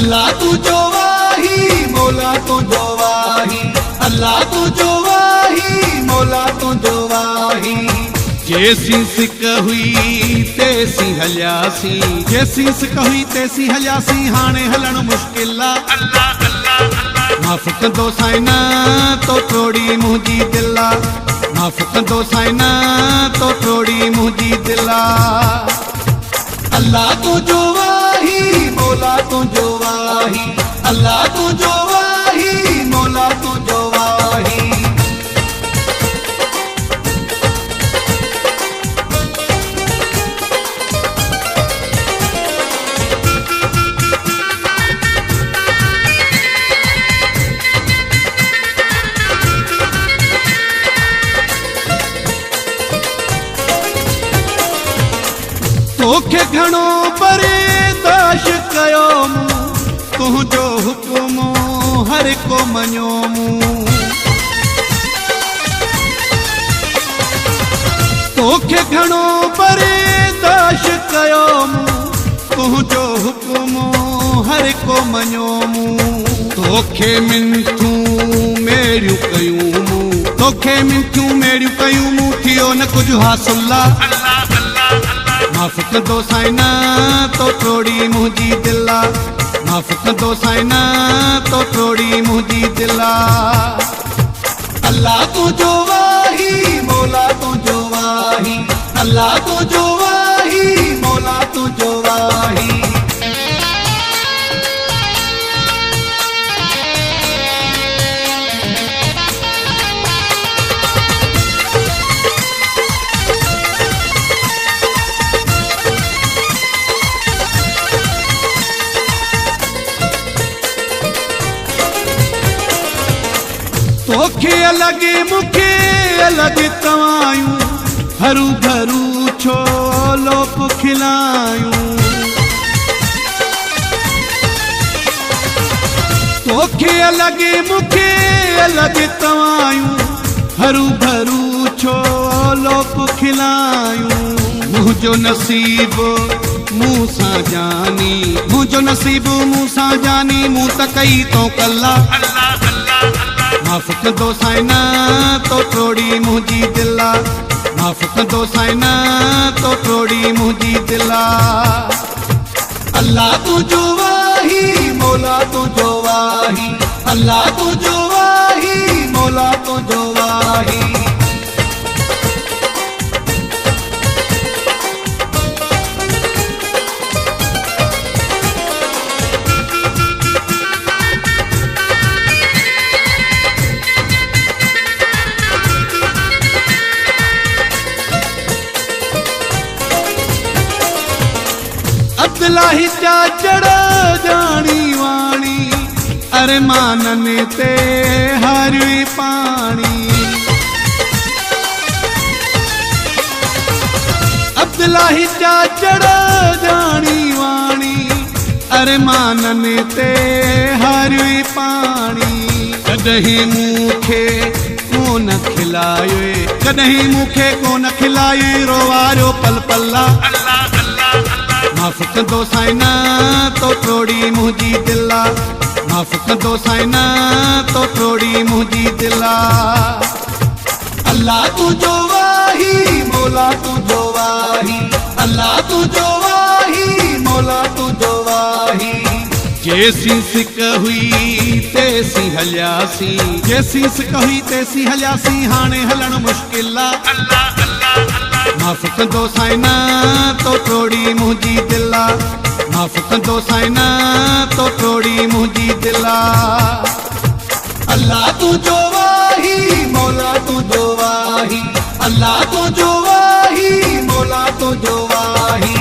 अल्लाह तुझो वाही मौला तुझो वाही, अल्लाह तुझो वाही मौला तुझो वाही। जैसी सिक हुई तैसी हलियासी, जैसी सिक हुई तैसी हलियासी, हाणे हलण मुश्किल आ। अल्लाह अल्लाह अल्लाह माफ़ कंदो साईं तो थोड़ी मुंहिंजी दिल आ, माफ़ कंदो साईं तो थोड़ी मुंहिंजी दिल आ। अल्लाह तुझो वाही मौला तुझो वाही, अल्लाह तुझो वाही मौला तुझो वाही। तोखे घणो बर्दाश्त कयो मूं, तुंहिंजो हुकुम हर को मञियो मूं। तोखे घणो बर्दाश्त कयो मूं, तुंहिंजो हुकुम हर को मञियो मूं। तोखे मिंथूं मेरियूं कयूं मूं, तोखे मिंथूं मेरियूं कयूं मूं, थियो न कुझु हासिल आ। माफ़ कंदो साईं तो थोड़ी मुंहिंजी दिल आ, माफ़ कंदो साईं तो थोड़ी मुंहिंजी दिल आ। अल्लाह तुझो वाही मौला तुझो वाही, अल्लाह तुझो वाही मौला तुझो वाही। तोखे अलॻि मूंखे अलॻि तवायूं, हरू भरू छोलो खिलायूं। तोखे अलॻि मूंखे अलॻि तवायूं, हरू भरू छोलो खिलायूं। मुंहिंजो नसीब मूं सां जानी, मुंहिंजो नसीब मूं सां जानी, मूं त कई तो कल्ला। माफ़ कंदो साईं तो थोड़ी मुंहिंजी दिल आ, माफ़ कंदो साईं तो थोड़ी मुंहिंजी दिल आ। अल्लाह तुझो वाही मौला तुझो वाही, अल्लाह तुझो वाही मौला तुझो वाही। अब्दुलाही चाचड़ जानी वाणी, अरमाननि ते हारी पाणी। अब्दुलाही चाचड़ जानी वाणी, अरमाननि ते हारी पाणी। कॾहिं मूंखे कोन खिलायो, कॾहिं मूंखे कोन खिलायो, रोवारियो पल पल्ला। माफ़ कंदो साईं तो थोड़ी मुंहिंजी दिल आ, माफ़ कंदो साईं तो थोड़ी मुंहिंजी दिल आ। अल्लाह तुझो वाही मौला तुझो वाही, अल्लाह तुझो वाही मौला तुझो वाही। जैसी सिक हुई तैसी हलियासी, जैसी सिक हुई तैसी हलियासी, हाणे हलण मुश्किल आ। माफ़ कंदो साईं तो थोड़ी मुंहिंजी दिल आ, माफ़ कंदो साईं तो थोड़ी मुंहिंजी दिल आ। अल्लाह तुझो वाही मौला तुझो वाही, अल्लाह तुझो वाही मौला तुझो वाही।